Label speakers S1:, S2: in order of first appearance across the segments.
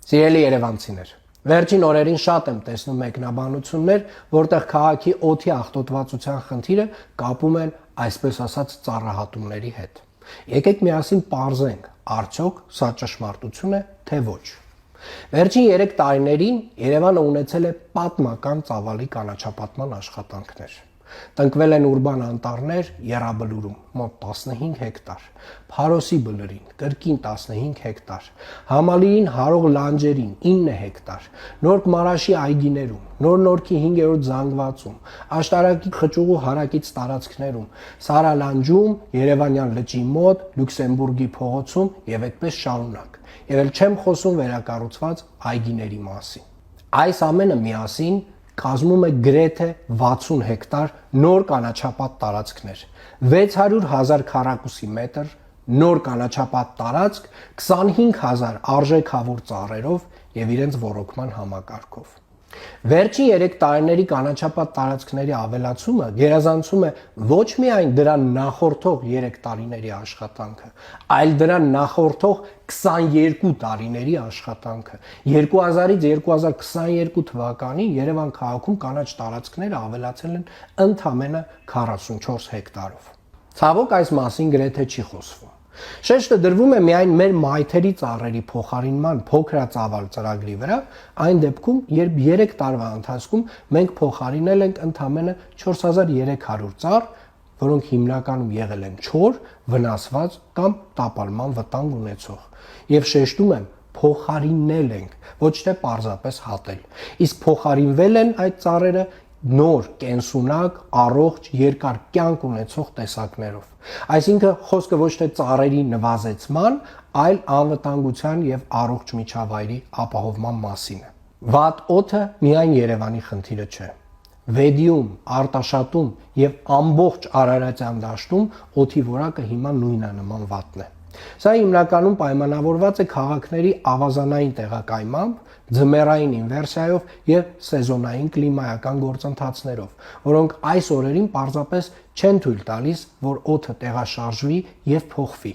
S1: Սիրելի երևանցիներ, վերջին օրերին շատ եմ տեսնում մեկնաբանություններ, որտեղ քաղաքի օդի աղտոտվածության խնդիրը կապում են այսպես ասած ծառահատումների հետ։ Եկեք միասին պարզենք, արդյոք սա ճշմարտություն է, թե ոչ։ Վերջին 3 տարիներին Երևանը ունեցել է պատմական ծավալի կանաչապատման աշխատանքներ։ Տնկվել են ուրբան անտառներ Եռաբլուրում մոտ 15 հեկտար, Փարոսի բլրին կրկին 15 հեկտար, Համալիրին հարող լանջերին 9 հեկտար, Նորք Մարաշի այգիներում, Նոր-Նորքի 5-րդ զանգվածում, Աշտարակի խճուղու հարակից տարածքներում, Սարալանջում, Երևանյան լճի մոտ, Լյուքսեմբուրգի փողոցում եւ այդպես շարունակ։ Եվ էլ չեմ խոսում վերակառուցված այգիների մասին։ Այս ամենը միասին կազմում է գրեթե 60 հեկտար նոր կանաչապատ տարածքներ, 600,000 քառակուսի մետր նոր կանաչապատ տարածք 25,000 արժեքավոր ծառերով եւ իրենց ոռոգման համակարգով։ Վերջին 3 տարիների կանաչապատ տարածքների ավելացումը գերազանցում է ոչ միայն դրան նախորդող 3 տարիների աշխատանքը, այլ դրան նախորդող 22 տարիների աշխատանքը։ 2000-ից 2022 թվականին Երևան քաղաքում կանաչ տարածքները ավելացել են ընդամենը 44 հեկտարով։ Ցավոք այս մասին գրեթե չի խոսվում։ Շեշտը դրվում է միայն մեր մայթերի ծառերի փոխարինման փոքրածավալ ծրագրի վրա, այն դեպքում, երբ 3 տարվա ընթացքում մենք փոխարինել ենք ընդամենը 4300 ծառ, որոնք հիմնականում եղել են չոր, վնասված կամ տապալման վտանգ ունեցող։ Եվ շեշտում եմ, փոխարինել ենք, ոչ թե պարզապես հատել։ Իսկ փոխարինվել են այդ ծառերը նոր, կենսունակ, առողջ, երկար կյանք ունեցող տեսակներով։ Այսինքն խոսքը ոչ թե ծառերի նվազեցման, այլ անվտանգության եւ առողջ միջավայրի ապահովման մասին է։ Վատ օդը միայն Երևանի խնդիրը չէ։ Վեդիում, Արտաշատում եւ ամբողջ Արարատյան դաշտում օդի որակը հիմա նույնանման վատն է։ Սա հիմնականում պայմանավորված է քաղաքների ավազանային տեղակայմամբ, ձմեռային ինվերսիայով եւ սեզոնային կլիմայական գործընթացներով, որոնք այս օրերին պարզապես չեն թույլ տալիս, որ օդը տեղաշարժվի եւ փոխվի։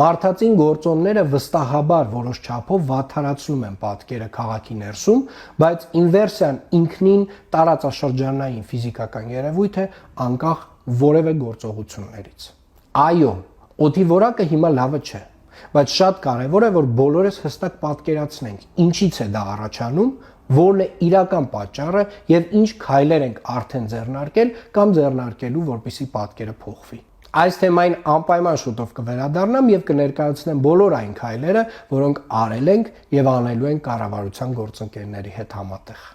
S1: Մարդածին գործոնները վստահաբար որոշ չափով վատթարացնում են պատկերը քաղաքի ներսում, բայց ինվերսիան ինքնին տարածաշրջանային ֆիզիկական երևույթ է, անկախ որևէ գործողություններից։ Այո, օդի որակը հիմա լավը չէ, բայց շատ կարևոր է, որ բոլորս հստակ պատկերացնենք, ինչից է դա առաջանում, որն է իրական պատճառը եւ ինչ քայլեր ենք արդեն ձեռնարկել կամ ձեռնարկելու, որպեսզի պատկերը փոխվի։ Այս թեմային անպայման շուտով կվերադառնամ եւ կներկայացնեմ բոլոր այն քայլերը, որոնք արել ենք եւ անելու ենք կառավարության գործընկերների հետ համատեղ։